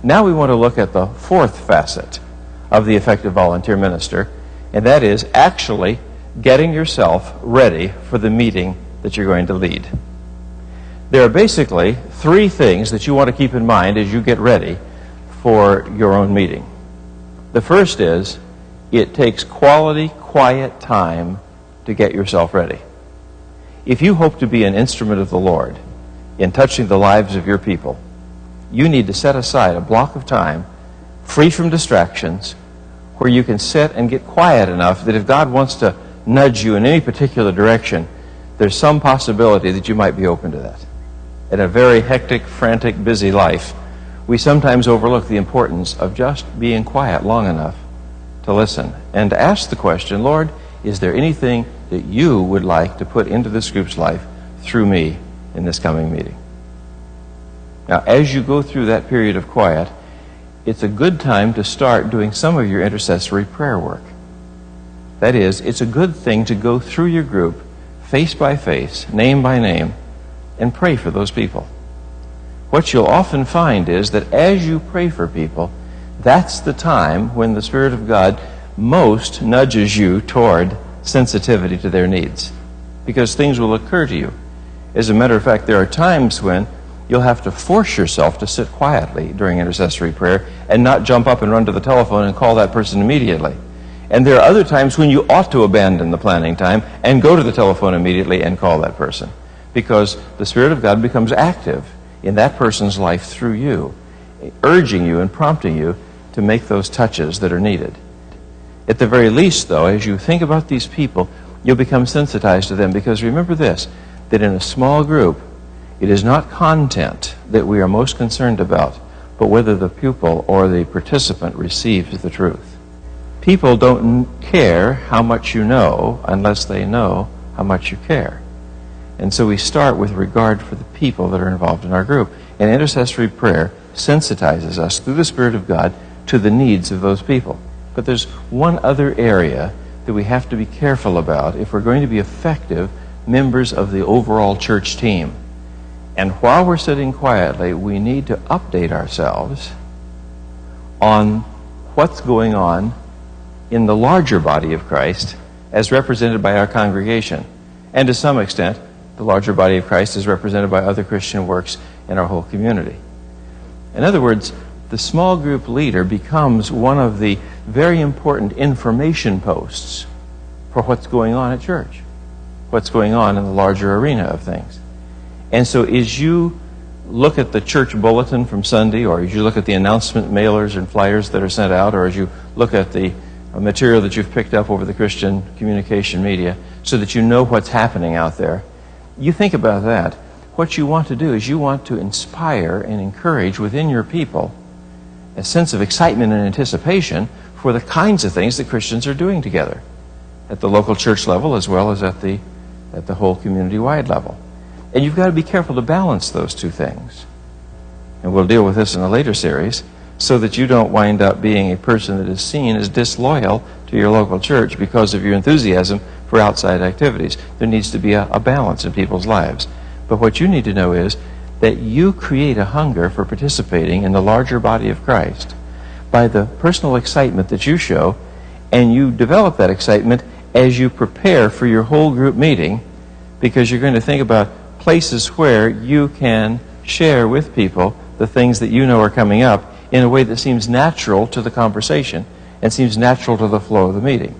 Now we want to look at the fourth facet of the effective volunteer minister, and that is actually getting yourself ready for the meeting that you're going to lead. There are basically three things that you want to keep in mind as you get ready for your own meeting. The first is, it takes quality, quiet time to get yourself ready. If you hope to be an instrument of the Lord in touching the lives of your people, you need to set aside a block of time, free from distractions, where you can sit and get quiet enough that if God wants to nudge you in any particular direction, there's some possibility that you might be open to that. In a very hectic, frantic, busy life, we sometimes overlook the importance of just being quiet long enough to listen and to ask the question, Lord, is there anything that you would like to put into this group's life through me in this coming meeting? Now, as you go through that period of quiet, it's a good time to start doing some of your intercessory prayer work. That is, it's a good thing to go through your group, face by face, name by name, and pray for those people. What you'll often find is that as you pray for people, that's the time when the Spirit of God most nudges you toward sensitivity to their needs, because things will occur to you. As a matter of fact, there are times when you'll have to force yourself to sit quietly during intercessory prayer and not jump up and run to the telephone and call that person immediately. And there are other times when you ought to abandon the planning time and go to the telephone immediately and call that person, because the Spirit of God becomes active in that person's life through you, urging you and prompting you to make those touches that are needed. At the very least, though, as you think about these people, you'll become sensitized to them, because remember this, that in a small group, it is not content that we are most concerned about, but whether the pupil or the participant receives the truth. People don't care how much you know unless they know how much you care. And so we start with regard for the people that are involved in our group. And intercessory prayer sensitizes us through the Spirit of God to the needs of those people. But there's one other area that we have to be careful about if we're going to be effective members of the overall church team. And while we're sitting quietly, we need to update ourselves on what's going on in the larger body of Christ as represented by our congregation. And to some extent, the larger body of Christ is represented by other Christian works in our whole community. In other words, the small group leader becomes one of the very important information posts for what's going on at church, what's going on in the larger arena of things. And so as you look at the church bulletin from Sunday, or as you look at the announcement mailers and flyers that are sent out, or as you look at the material that you've picked up over the Christian communication media so that you know what's happening out there, you think about that. What you want to do is you want to inspire and encourage within your people a sense of excitement and anticipation for the kinds of things that Christians are doing together at the local church level as well as at the whole community-wide level. And you've got to be careful to balance those two things. And we'll deal with this in a later series, so that you don't wind up being a person that is seen as disloyal to your local church because of your enthusiasm for outside activities. There needs to be a balance in people's lives. But what you need to know is that you create a hunger for participating in the larger body of Christ by the personal excitement that you show, and you develop that excitement as you prepare for your whole group meeting, because you're going to think about places where you can share with people the things that you know are coming up in a way that seems natural to the conversation and seems natural to the flow of the meeting.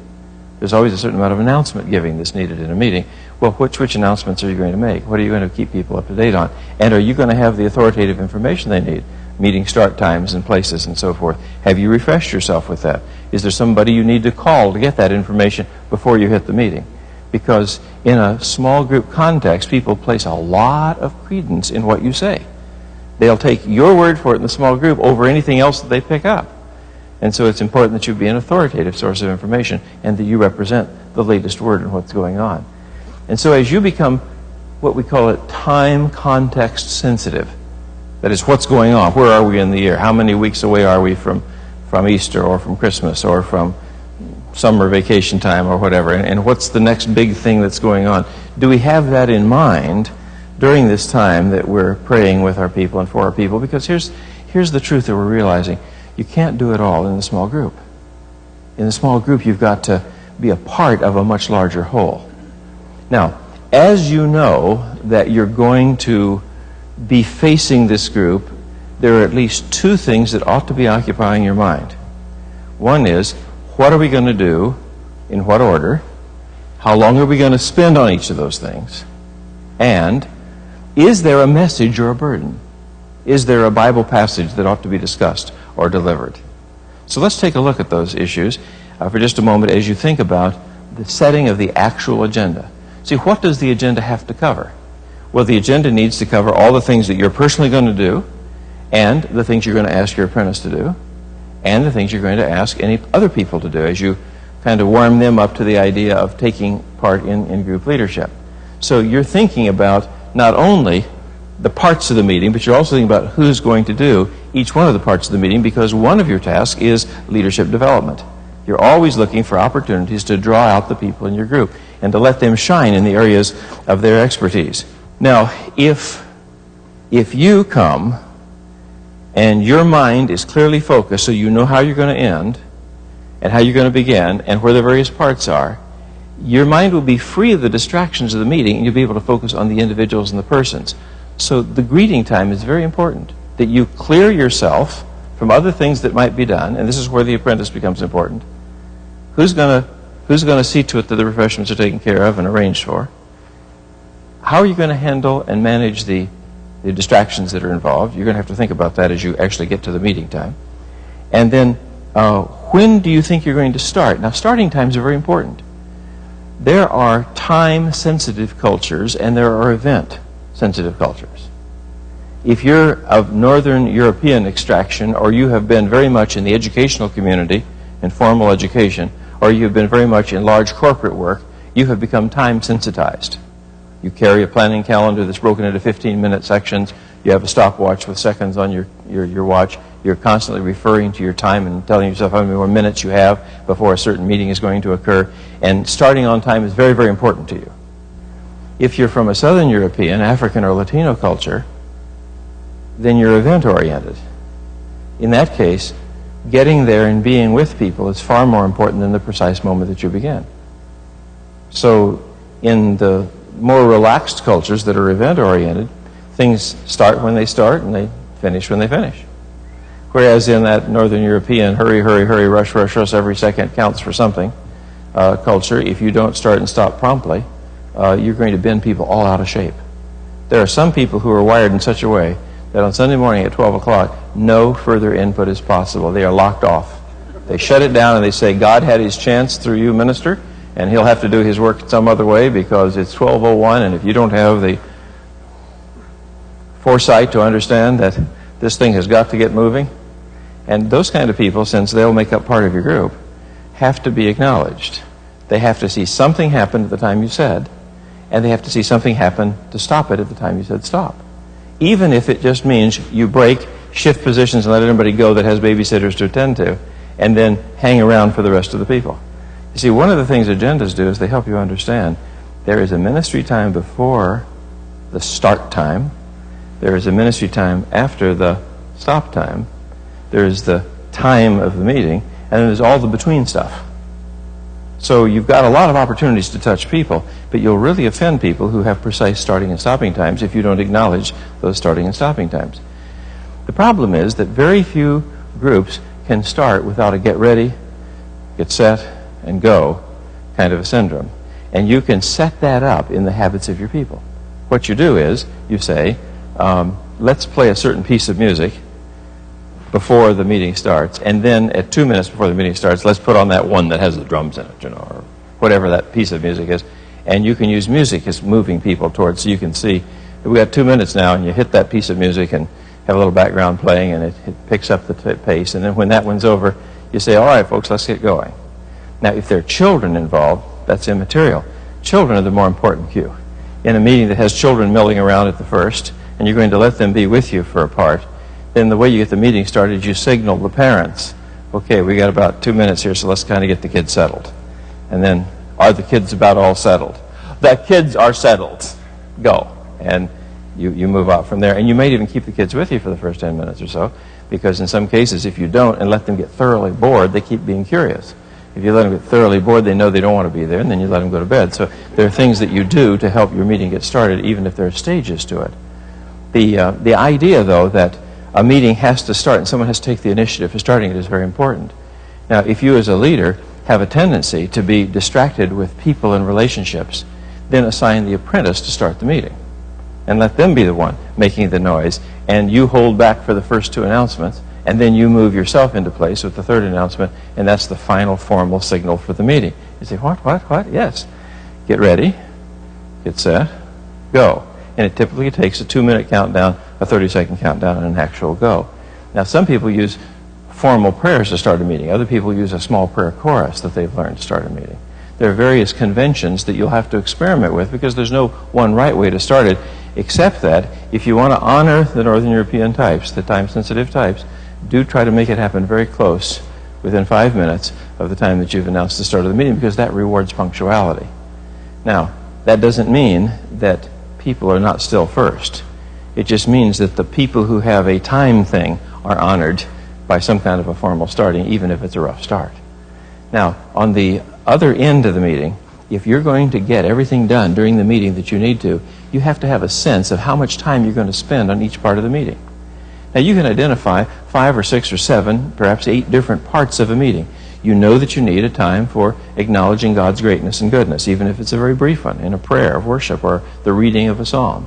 There's always a certain amount of announcement giving that's needed in a meeting. Well, which announcements are you going to make? What are you going to keep people up to date on? And are you going to have the authoritative information they need? Meeting start times and places and so forth. Have you refreshed yourself with that? Is there somebody you need to call to get that information before you hit the meeting? Because in a small group context, people place a lot of credence in what you say. They'll take your word for it in the small group over anything else that they pick up. And so it's important that you be an authoritative source of information and that you represent the latest word in what's going on. And so as you become what we call it time context sensitive, that is, what's going on, where are we in the year, how many weeks away are we from Easter or from Christmas or from summer vacation time or whatever, and what's the next big thing that's going on? Do we have that in mind during this time that we're praying with our people and for our people? Because here's here's the truth that we're realizing. You can't do it all in the small group. In the small group, you've got to be a part of a much larger whole. Now, as you know that you're going to be facing this group, there are at least two things that ought to be occupying your mind. One is, what are we going to do? In what order? How long are we going to spend on each of those things? And is there a message or a burden? Is there a Bible passage that ought to be discussed or delivered? So let's take a look at those issues for just a moment as you think about the setting of the actual agenda. See, what does the agenda have to cover? Well, the agenda needs to cover all the things that you're personally going to do, and the things you're going to ask your apprentice to do, and the things you're going to ask any other people to do as you kind of warm them up to the idea of taking part in group leadership. So you're thinking about not only the parts of the meeting, but you're also thinking about who's going to do each one of the parts of the meeting, because one of your tasks is leadership development. You're always looking for opportunities to draw out the people in your group and to let them shine in the areas of their expertise. Now, if you come and your mind is clearly focused so you know how you're going to end and how you're going to begin and where the various parts are, your mind will be free of the distractions of the meeting and you'll be able to focus on the individuals and the persons. So the greeting time is very important, that you clear yourself from other things that might be done, and this is where the apprentice becomes important. Who's going to see to it that the refreshments are taken care of and arranged for? How are you going to handle and manage the distractions that are involved? You're going to have to think about that as you actually get to the meeting time. And then, when do you think you're going to start? Now, starting times are very important. There are time-sensitive cultures and there are event-sensitive cultures. If you're of Northern European extraction, or you have been very much in the educational community, in formal education, or you've been very much in large corporate work, you have become time-sensitized. You carry a planning calendar that's broken into 15-minute sections. You have a stopwatch with seconds on your watch. You're constantly referring to your time and telling yourself how many more minutes you have before a certain meeting is going to occur. And starting on time is very, very important to you. If you're from a Southern European, African, or Latino culture, then you're event-oriented. In that case, getting there and being with people is far more important than the precise moment that you begin. So in the more relaxed cultures that are event-oriented, things start when they start and they finish when they finish. Whereas in that Northern European hurry, hurry, hurry, rush, rush, rush, every second counts for something culture, if you don't start and stop promptly, you're going to bend people all out of shape. There are some people who are wired in such a way that on Sunday morning at 12 o'clock, no further input is possible. They are locked off. They shut it down and they say, God had his chance through you, minister, and he'll have to do his work some other way because it's 12:01, and if you don't have the foresight to understand that this thing has got to get moving, and those kind of people, since they'll make up part of your group, have to be acknowledged. They have to see something happen at the time you said, and they have to see something happen to stop it at the time you said stop. Even if it just means you break, shift positions, and let everybody go that has babysitters to attend to, and then hang around for the rest of the people. You see, one of the things agendas do is they help you understand there is a ministry time before the start time, there is a ministry time after the stop time, there is the time of the meeting, and then there's all the between stuff. So you've got a lot of opportunities to touch people, but you'll really offend people who have precise starting and stopping times if you don't acknowledge those starting and stopping times. The problem is that very few groups can start without a get ready, get set, and go kind of a syndrome. And you can set that up in the habits of your people. What you do is you say, let's play a certain piece of music before the meeting starts, and then at 2 minutes before the meeting starts, let's put on that one that has the drums in it, or whatever that piece of music is. And you can use music as moving people towards, so you can see, we got 2 minutes now, and you hit that piece of music and have a little background playing, and it picks up the pace. And then when that one's over, you say, all right, folks, let's get going. Now, if there are children involved, that's immaterial. Children are the more important cue. In a meeting that has children milling around at the first, and you're going to let them be with you for a part, then the way you get the meeting started, you signal the parents, okay, we got about 2 minutes here, so let's kind of get the kids settled. And then, are the kids about all settled? The kids are settled. Go. And you move out from there. And you may even keep the kids with you for the first 10 minutes or so, because in some cases, if you don't and let them get thoroughly bored, they keep being curious. If you let them get thoroughly bored, they know they don't want to be there, and then you let them go to bed. So there are things that you do to help your meeting get started, even if there are stages to it. The idea, though, that a meeting has to start and someone has to take the initiative for starting it is very important. Now, if you as a leader have a tendency to be distracted with people and relationships, then assign the apprentice to start the meeting and let them be the one making the noise, and you hold back for the first two announcements, and then you move yourself into place with the third announcement, and that's the final formal signal for the meeting. You say, what? Yes. Get ready, get set, go. And it typically takes a 2-minute countdown, a 30-second countdown, and an actual go. Now, some people use formal prayers to start a meeting. Other people use a small prayer chorus that they've learned to start a meeting. There are various conventions that you'll have to experiment with because there's no one right way to start it, except that if you want to honor the Northern European types, the time-sensitive types, do try to make it happen very close, within 5 minutes of the time that you've announced the start of the meeting, because that rewards punctuality. Now, that doesn't mean that people are not still first. It just means that the people who have a time thing are honored by some kind of a formal starting, even if it's a rough start. Now, on the other end of the meeting, if you're going to get everything done during the meeting that you need to, you have to have a sense of how much time you're going to spend on each part of the meeting. Now, you can identify 5 or 6 or 7, perhaps 8 different parts of a meeting. You know that you need a time for acknowledging God's greatness and goodness, even if it's a very brief one, in a prayer of worship or the reading of a psalm.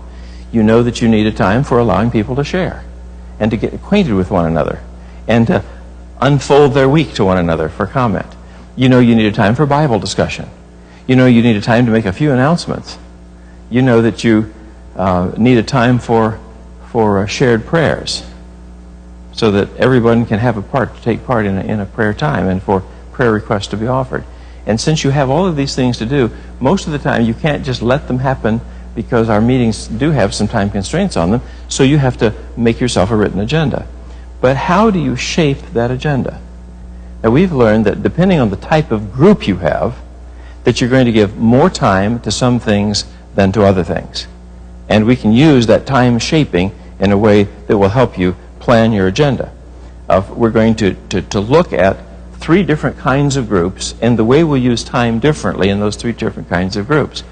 You know that you need a time for allowing people to share and to get acquainted with one another and to unfold their week to one another for comment. You know you need a time for Bible discussion. You know you need a time to make a few announcements. You know that you need a time for shared prayers, so that everyone can have take part in a prayer time and for prayer requests to be offered. And since you have all of these things to do, most of the time you can't just let them happen because our meetings do have some time constraints on them, so you have to make yourself a written agenda. But how do you shape that agenda? Now, we've learned that depending on the type of group you have, that you're going to give more time to some things than to other things. And we can use that time shaping in a way that will help you plan your agenda. We're going to look at 3 different kinds of groups and the way we'll use time differently in those 3 different kinds of groups.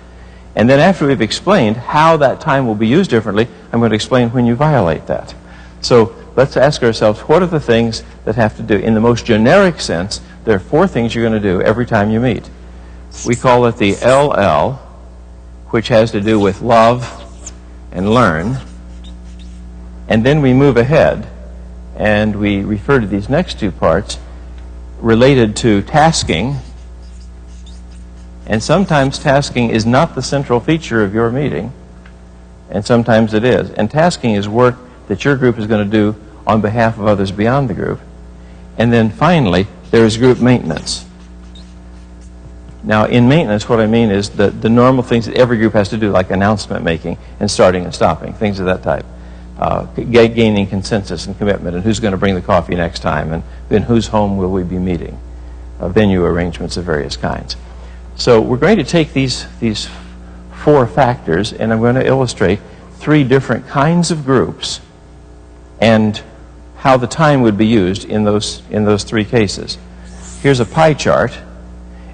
And then after we've explained how that time will be used differently, I'm going to explain when you violate that. So let's ask ourselves, what are the things that have to do? In the most generic sense, there are 4 things you're going to do every time you meet. We call it the LL, which has to do with love and learn. And then we move ahead and we refer to these next 2 parts related to tasking. And sometimes tasking is not the central feature of your meeting, and sometimes it is. And tasking is work that your group is going to do on behalf of others beyond the group. And then finally, there is group maintenance. Now, in maintenance, what I mean is the normal things that every group has to do, like announcement making and starting and stopping, things of that type. Gaining consensus and commitment, and who's going to bring the coffee next time, and in whose home will we be meeting, venue arrangements of various kinds. So we're going to take these 4 factors, and I'm going to illustrate 3 different kinds of groups and how the time would be used in those 3 cases. Here's a pie chart,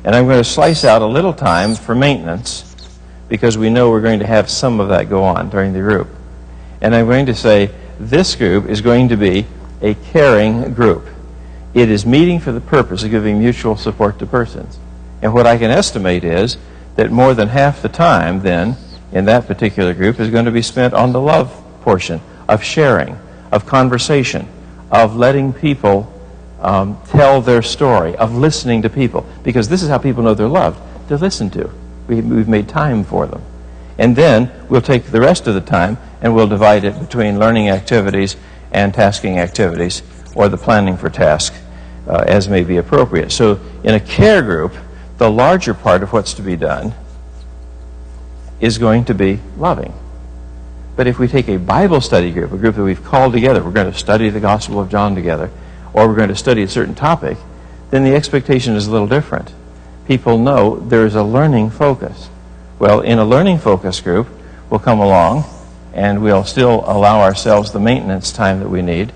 and I'm going to slice out a little time for maintenance because we know we're going to have some of that go on during the group. And I'm going to say this group is going to be a caring group. It is meeting for the purpose of giving mutual support to persons. And what I can estimate is that more than half the time then in that particular group is going to be spent on the love portion of sharing, of conversation, of letting people tell their story, of listening to people. Because this is how people know they're loved. They're listened to. We've made time for them. And then we'll take the rest of the time and we'll divide it between learning activities and tasking activities, or the planning for task as may be appropriate. So in a care group, the larger part of what's to be done is going to be loving. But if we take a Bible study group, a group that we've called together, we're going to study the Gospel of John together, or we're going to study a certain topic, then the expectation is a little different. People know there's a learning focus. Well, in a learning focus group, we'll come along and we'll still allow ourselves the maintenance time that we need,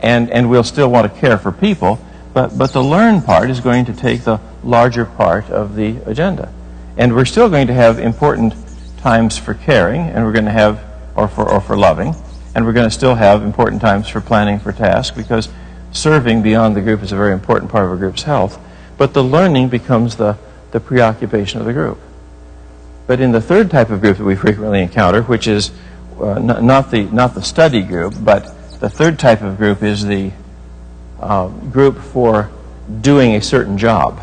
and we'll still want to care for people, but the learn part is going to take the larger part of the agenda. And we're still going to have important times for caring, and we're going to have, or for loving, and we're going to still have important times for planning for tasks, because serving beyond the group is a very important part of a group's health. But the learning becomes the preoccupation of the group. But in the third type of group that we frequently encounter, which is not the study group, but the third type of group is the group for doing a certain job,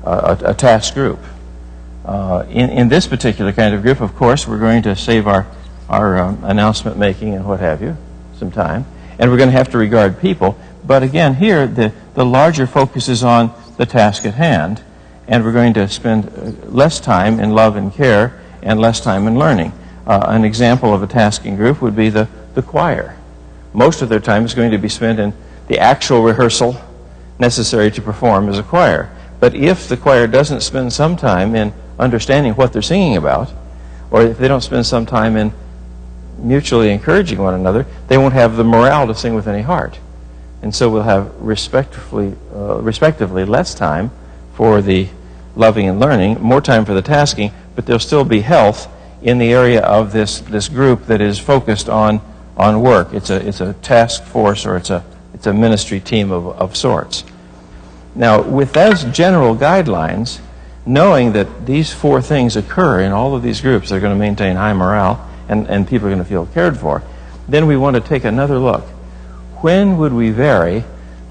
a task group. In this particular kind of group, of course, we're going to save our announcement making and what have you some time, and we're going to have to regard people. But again, here the larger focus is on the task at hand, and we're going to spend less time in love and care and less time in learning. An example of a tasking group would be the choir. Most of their time is going to be spent in the actual rehearsal necessary to perform as a choir. But if the choir doesn't spend some time in understanding what they're singing about, or if they don't spend some time in mutually encouraging one another, they won't have the morale to sing with any heart. And so we'll have respectively less time for the loving and learning, more time for the tasking, but there'll still be health in the area of this group that is focused on work. It's a task force, or it's a ministry team of sorts. Now, with those general guidelines, knowing that these four things occur in all of these groups, they're going to maintain high morale, and people are going to feel cared for, then we want to take another look. When would we vary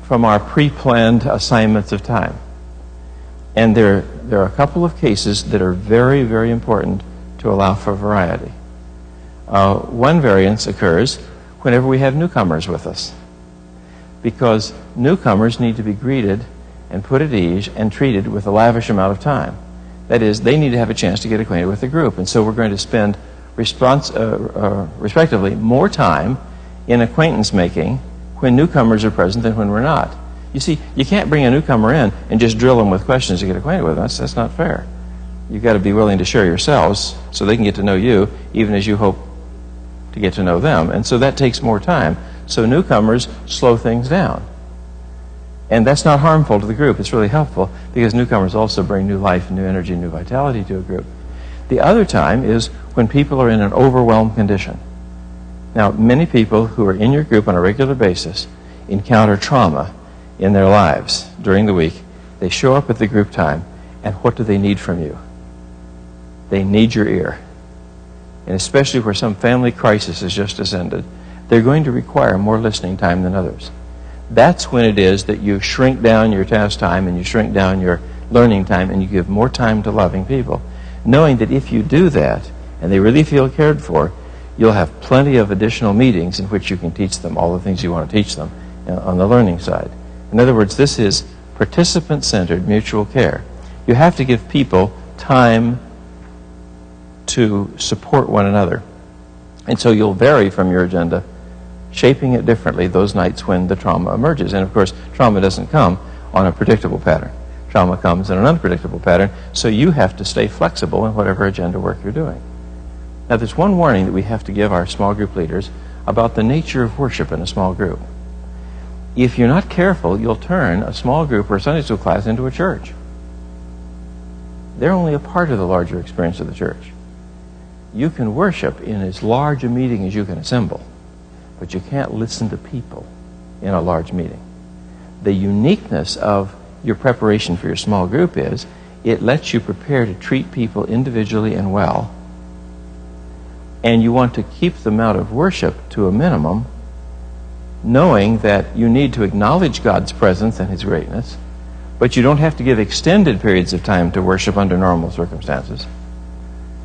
from our pre-planned assignments of time? And there are a couple of cases that are very, very important to allow for variety. One variance occurs whenever we have newcomers with us, because newcomers need to be greeted and put at ease and treated with a lavish amount of time. That is, they need to have a chance to get acquainted with the group, and so we're going to spend respectively more time in acquaintance making when newcomers are present than when we're not. You see, you can't bring a newcomer in and just drill them with questions to get acquainted with them. That's not fair. You've got to be willing to share yourselves so they can get to know you, even as you hope to get to know them. And so that takes more time. So newcomers slow things down. And that's not harmful to the group. It's really helpful, because newcomers also bring new life, new energy, new vitality to a group. The other time is when people are in an overwhelmed condition. Now, many people who are in your group on a regular basis encounter trauma in their lives during the week. They show up at the group time, and what do they need from you? They need your ear. And especially where some family crisis has just descended, they're going to require more listening time than others. That's when it is that you shrink down your task time and you shrink down your learning time, and you give more time to loving people, knowing that if you do that and they really feel cared for, you'll have plenty of additional meetings in which you can teach them all the things you want to teach them on the learning side. In other words, this is participant-centered mutual care. You have to give people time to support one another. And so you'll vary from your agenda, shaping it differently those nights when the trauma emerges. And of course, trauma doesn't come on a predictable pattern. Trauma comes in an unpredictable pattern, so you have to stay flexible in whatever agenda work you're doing. Now, there's one warning that we have to give our small group leaders about the nature of worship in a small group. If you're not careful, you'll turn a small group or a Sunday school class into a church. They're only a part of the larger experience of the church. You can worship in as large a meeting as you can assemble, but you can't listen to people in a large meeting. The uniqueness of your preparation for your small group is it lets you prepare to treat people individually and well, and you want to keep the amount of worship to a minimum, knowing that you need to acknowledge God's presence and His greatness, but you don't have to give extended periods of time to worship under normal circumstances,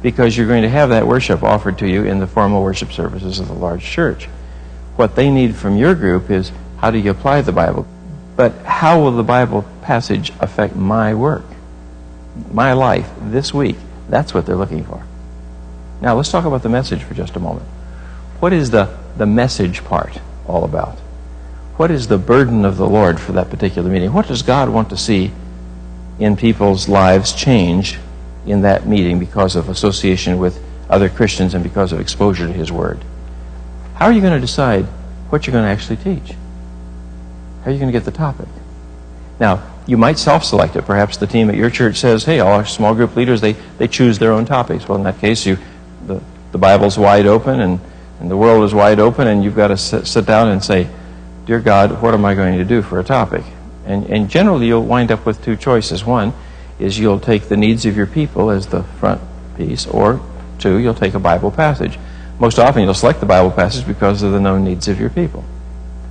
because you're going to have that worship offered to you in the formal worship services of the large church. What they need from your group is, how do you apply the Bible? But how will the Bible passage affect my work, my life this week? That's what they're looking for. Now, let's talk about the message for just a moment. What is the message part all about? What is the burden of the Lord for that particular meeting? What does God want to see in people's lives change in that meeting because of association with other Christians and because of exposure to His Word. How are you going to decide what you're going to actually teach? How are you going to get the topic? Now, you might self-select it. Perhaps the team at your church says, hey, all our small group leaders, they choose their own topics. Well, in that case, the Bible's wide open and the world is wide open, and you've got to sit down and say, dear God, what am I going to do for a topic? And generally, you'll wind up with two choices. One is you'll take the needs of your people as the front piece, or two, you'll take a Bible passage. Most often, you'll select the Bible passage because of the known needs of your people.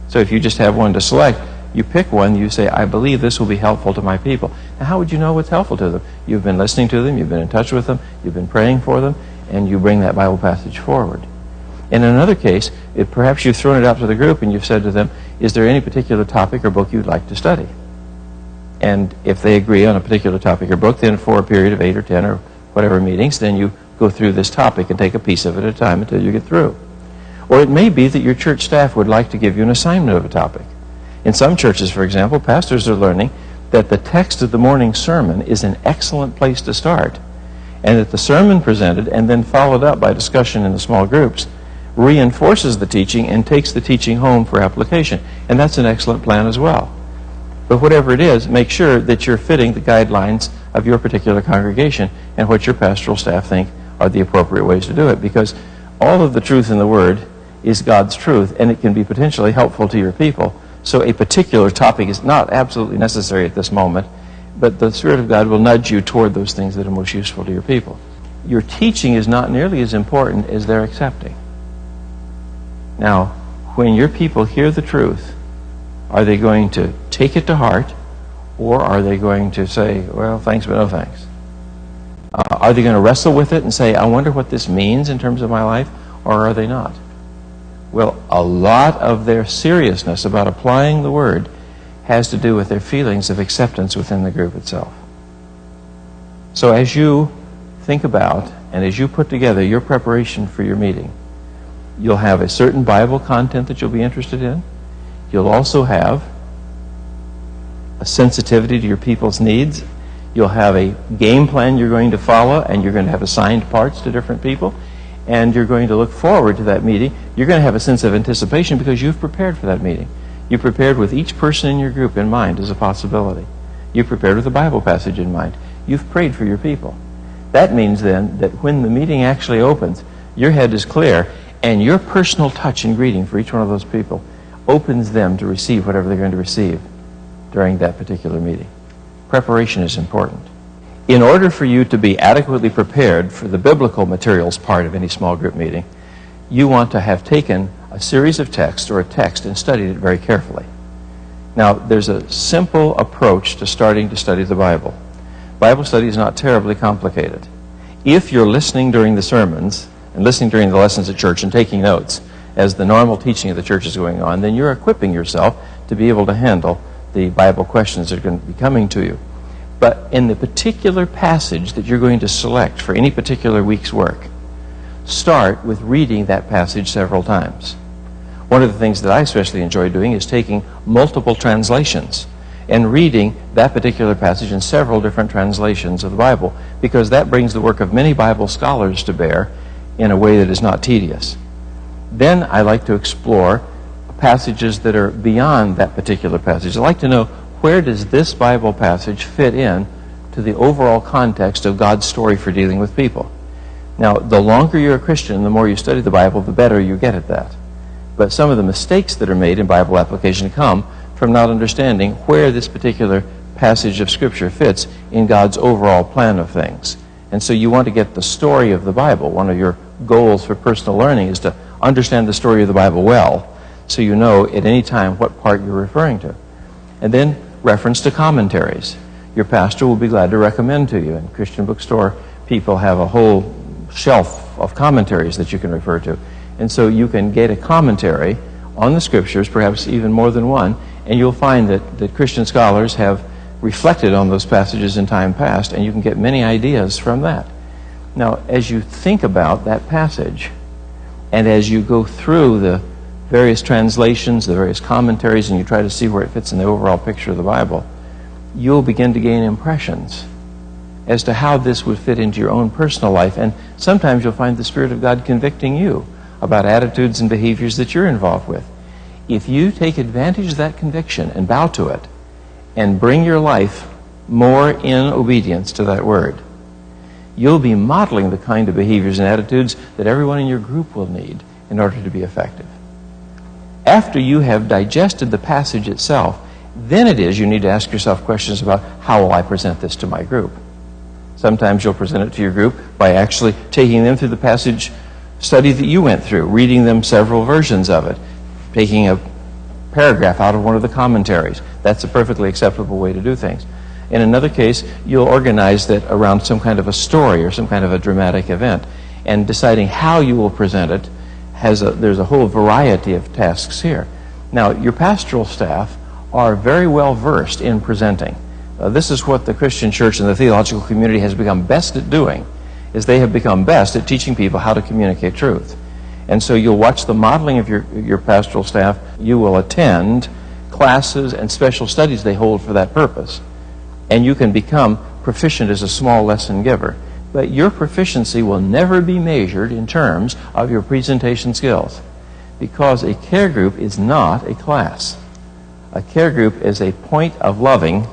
So if you just have one to select, you pick one, you say, I believe this will be helpful to my people. Now, how would you know what's helpful to them? You've been listening to them, you've been in touch with them, you've been praying for them, and you bring that Bible passage forward. In another case, perhaps you've thrown it out to the group and you've said to them, is there any particular topic or book you'd like to study? And if they agree on a particular topic or book, then for a period of 8 or 10 or whatever meetings, then you go through this topic and take a piece of it at a time until you get through. Or it may be that your church staff would like to give you an assignment of a topic. In some churches, for example, pastors are learning that the text of the morning sermon is an excellent place to start, and that the sermon presented and then followed up by discussion in the small groups reinforces the teaching and takes the teaching home for application. And that's an excellent plan as well. But whatever it is, make sure that you're fitting the guidelines of your particular congregation and what your pastoral staff think are the appropriate ways to do it, because all of the truth in the Word is God's truth, and it can be potentially helpful to your people. So a particular topic is not absolutely necessary at this moment, but the Spirit of God will nudge you toward those things that are most useful to your people. Your teaching is not nearly as important as their accepting. Now, when your people hear the truth, are they going to take it to heart, or are they going to say, well, thanks, but no thanks? Are they going to wrestle with it and say, I wonder what this means in terms of my life, or are they not? Well, a lot of their seriousness about applying the Word has to do with their feelings of acceptance within the group itself. So as you think about and as you put together your preparation for your meeting, you'll have a certain Bible content that you'll be interested in. You'll also have a sensitivity to your people's needs. You'll have a game plan you're going to follow, and you're going to have assigned parts to different people. And you're going to look forward to that meeting. You're going to have a sense of anticipation because you've prepared for that meeting. You've prepared with each person in your group in mind as a possibility. You've prepared with a Bible passage in mind. You've prayed for your people. That means then that when the meeting actually opens, your head is clear, and your personal touch and greeting for each one of those people opens them to receive whatever they're going to receive during that particular meeting. Preparation is important. In order for you to be adequately prepared for the biblical materials part of any small group meeting, you want to have taken a series of texts or a text and studied it very carefully. Now, there's a simple approach to starting to study the Bible. Bible study is not terribly complicated. If you're listening during the sermons and listening during the lessons at church and taking notes as the normal teaching of the church is going on, then you're equipping yourself to be able to handle the Bible questions that are going to be coming to you. But in the particular passage that you're going to select for any particular week's work, start with reading that passage several times. One of the things that I especially enjoy doing is taking multiple translations and reading that particular passage in several different translations of the Bible, because that brings the work of many Bible scholars to bear in a way that is not tedious. Then I like to explore passages that are beyond that particular passage. I like to know, where does this Bible passage fit in to the overall context of God's story for dealing with people? Now, the longer you're a Christian, the more you study the Bible, the better you get at that. But some of the mistakes that are made in Bible application come from not understanding where this particular passage of Scripture fits in God's overall plan of things. And so you want to get the story of the Bible. One of your goals for personal learning is to understand the story of the Bible well, so you know at any time what part you're referring to. And then reference to commentaries. Your pastor will be glad to recommend to you. And Christian Bookstore people have a whole shelf of commentaries that you can refer to. And so you can get a commentary on the Scriptures, perhaps even more than one, and you'll find that Christian scholars have reflected on those passages in time past, and you can get many ideas from that. Now, as you think about that passage, and as you go through the various translations, the various commentaries, and you try to see where it fits in the overall picture of the Bible, you'll begin to gain impressions. as to how this would fit into your own personal life. And sometimes you'll find the Spirit of God convicting you about attitudes and behaviors that you're involved with. If you take advantage of that conviction and bow to it and bring your life more in obedience to that word, you'll be modeling the kind of behaviors and attitudes that everyone in your group will need in order to be effective. After you have digested the passage itself, then it is you need to ask yourself questions about, how will I present this to my group? Sometimes you'll present it to your group by actually taking them through the passage study that you went through, reading them several versions of it, taking a paragraph out of one of the commentaries. That's a perfectly acceptable way to do things. In another case, you'll organize that around some kind of a story or some kind of a dramatic event, and deciding how you will present it, there's a whole variety of tasks here. Now, your pastoral staff are very well versed in presenting. This is what the Christian church and the theological community has become best at doing, is they have become best at teaching people how to communicate truth. And so you'll watch the modeling of your pastoral staff. You will attend classes and special studies they hold for that purpose. And you can become proficient as a small lesson giver. But your proficiency will never be measured in terms of your presentation skills, because a care group is not a class. A care group is a point of loving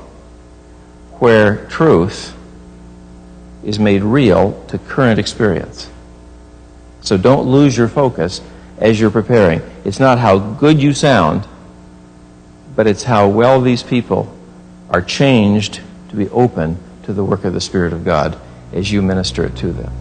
where truth is made real to current experience. So don't lose your focus as you're preparing. It's not how good you sound, but it's how well these people are changed to be open to the work of the Spirit of God as you minister it to them.